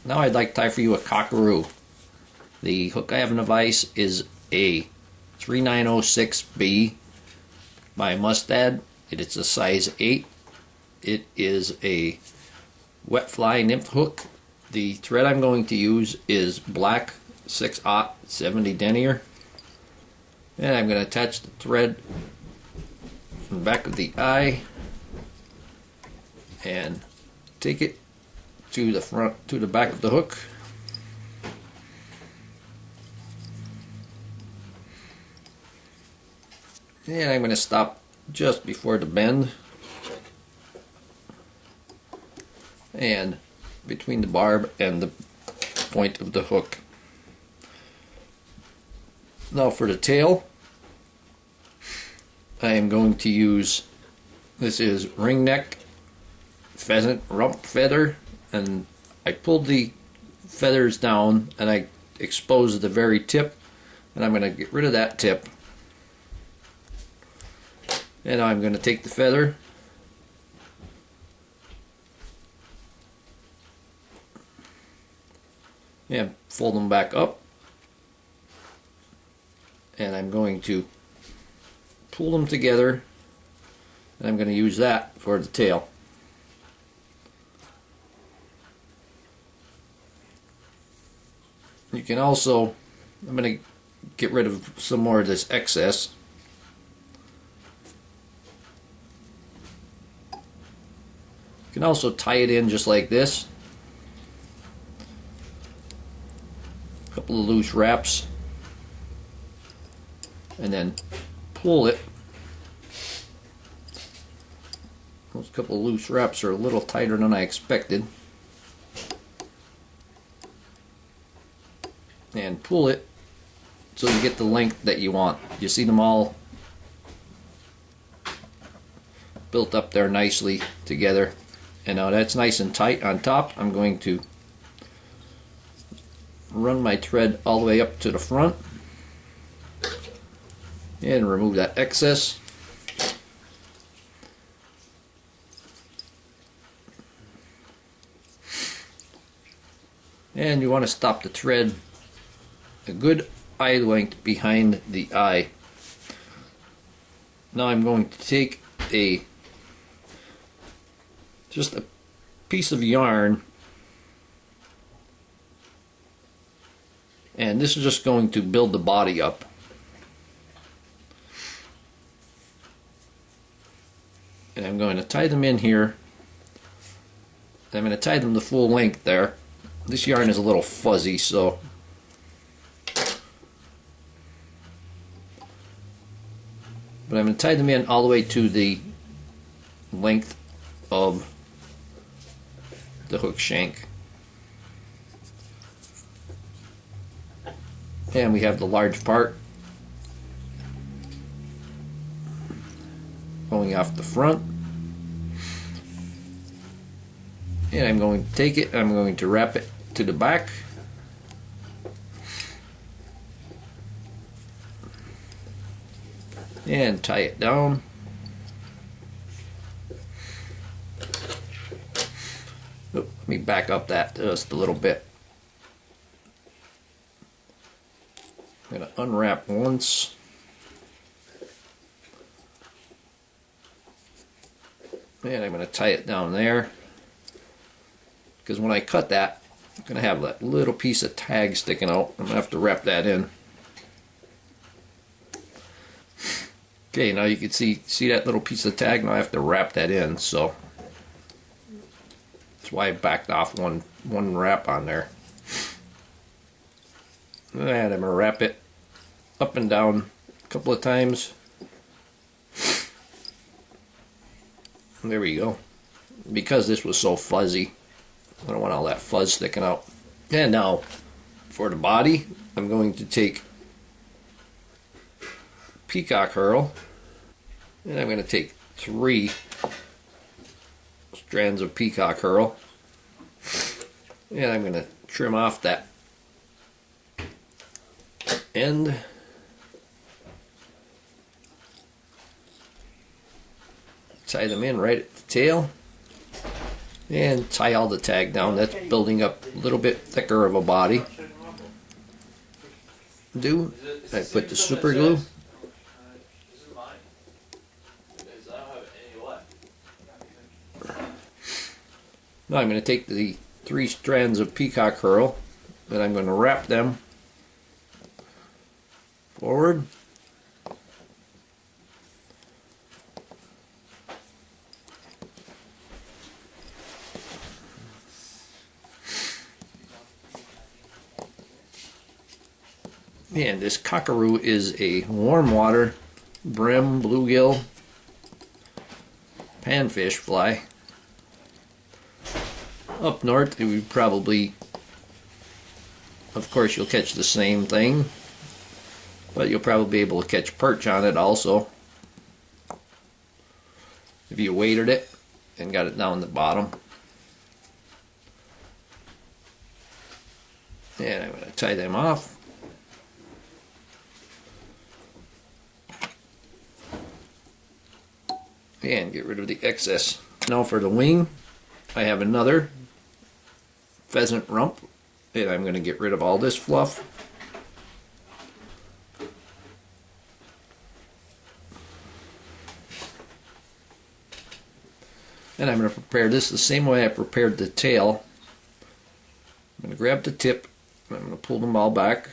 Now I'd like to tie for you a Cockaroo. The hook I have in the vise is a 3906B by Mustad. It's a size 8. It is a wet fly nymph hook. The thread I'm going to use is black 6/0 70 denier. And I'm going to attach the thread from the back of the eye and take it to the back of the hook. And I'm going to stop just before the bend and between the barb and the point of the hook. Now for the tail, I am going to use, this is ring neck pheasant rump feather, and I pulled the feathers down and I exposed the very tip, and I'm going to get rid of that tip. And I'm going to take the feather and fold them back up, and I'm going to pull them together, and I'm going to use that for the tail. You can also, I'm going to get rid of some more of this excess. You can also tie it in just like this. A couple of loose wraps, and then pull it. Those couple of loose wraps are a little tighter than I expected. And pull it so you get the length that you want. You see them all built up there nicely together. And now that's nice and tight on top. I'm going to run my thread all the way up to the front and remove that excess. And you want to stop the thread a good eye length behind the eye. Now I'm going to take just a piece of yarn, and this is just going to build the body up. And I'm going to tie them in here. I'm going to tie them the full length there. This yarn is a little fuzzy, so but I'm going to tie them in all the way to the length of the hook shank. And we have the large part going off the front. And I'm going to take it, I'm going to wrap it to the back. And tie it down. Let me back up that just a little bit. I'm going to unwrap once. And I'm going to tie it down there. Because when I cut that, I'm going to have that little piece of tag sticking out. I'm going to have to wrap that in. Okay, now you can see that little piece of tag. Now I have to wrap that in, so that's why I backed off one wrap on there. And I'm going to wrap it up and down a couple of times. And there we go. Because this was so fuzzy, I don't want all that fuzz sticking out. And now for the body, I'm going to take peacock herl, and I'm going to take 3 strands of peacock herl, and I'm going to trim off that end, tie them in right at the tail, And tie all the tag down. That's building up a little bit thicker of a body. I put the super glue. Now I'm going to take the 3 strands of peacock herl and I'm going to wrap them forward. And this Cockaroo is a warm water brim bluegill panfish fly. Up north it would probably, of course you'll catch the same thing, but you'll probably be able to catch perch on it also if you weighted it and got it down the bottom. And I'm going to tie them off. And get rid of the excess. Now for the wing, I have another pheasant rump, and I'm going to get rid of all this fluff. And I'm going to prepare this the same way I prepared the tail. I'm going to grab the tip, and I'm going to pull them all back.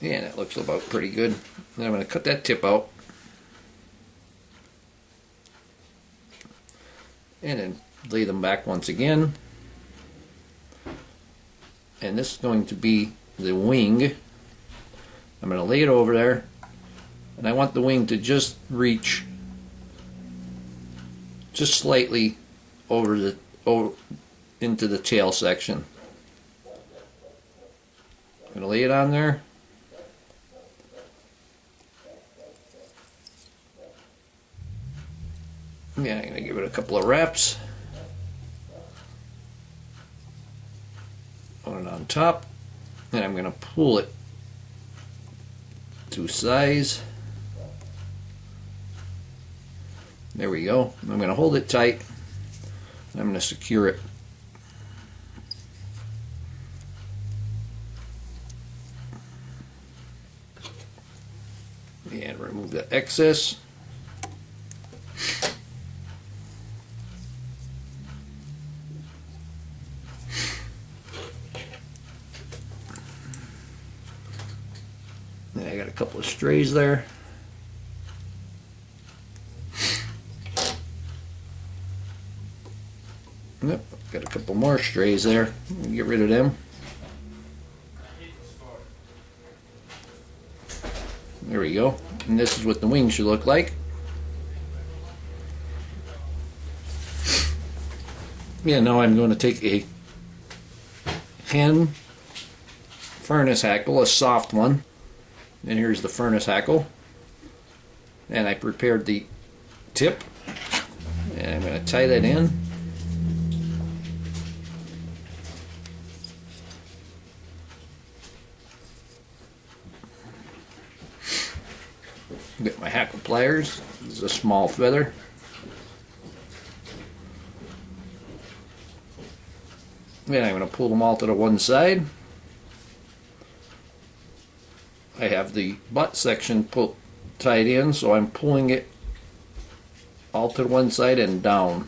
And it looks about pretty good. Then I'm going to cut that tip out. And then lay them back once again. And this is going to be the wing. I'm going to lay it over there. And I want the wing to just reach just slightly over into the tail section. I'm going to lay it on there. Yeah, I'm going to give it a couple of wraps. One on top, and I'm going to pull it to size. There we go. I'm going to hold it tight. I'm going to secure it. And remove the excess. I got a couple of strays there. Yep, got a couple more strays there. Get rid of them. There we go. And this is what the wings should look like. Yeah, now I'm going to take a hen furnace hackle, a soft one. And here's the furnace hackle. And I prepared the tip. And I'm going to tie that in. Get my hackle pliers. This is a small feather. And I'm going to pull them all to the one side. I have the butt section tied in, so I'm pulling it all to one side and down.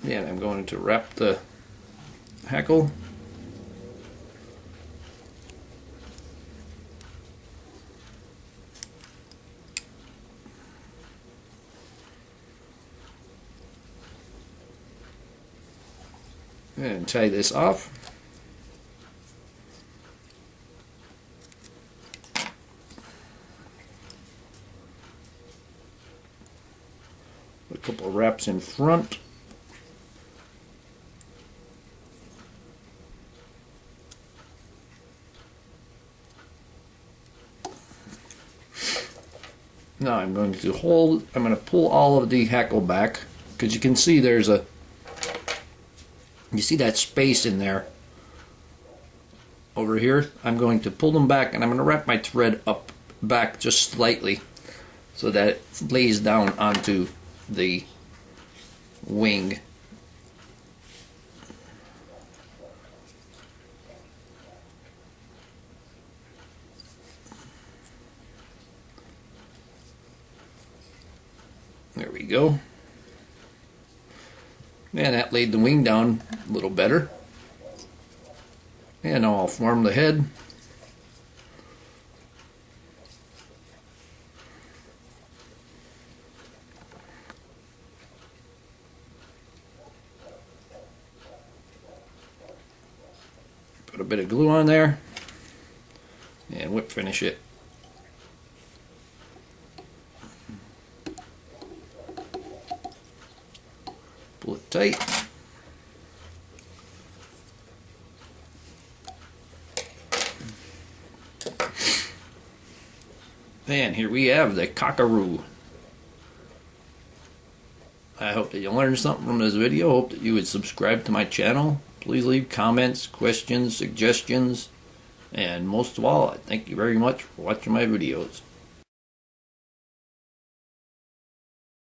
And I'm going to wrap the hackle. And tie this off. A couple of wraps in front. Now I'm going to pull all of the hackle back because you can see there's a, you see that space in there over here. I'm going to pull them back and I'm going to wrap my thread up back just slightly so that it lays down onto the wing. There we go. And that laid the wing down a little better. And now I'll form the head. Put a bit of glue on there and whip finish it. Pull it tight. And here we have the Cockaroo. I hope that you learned something from this video. Hope that you would subscribe to my channel. Please leave comments, questions, suggestions, and most of all, I thank you very much for watching my videos.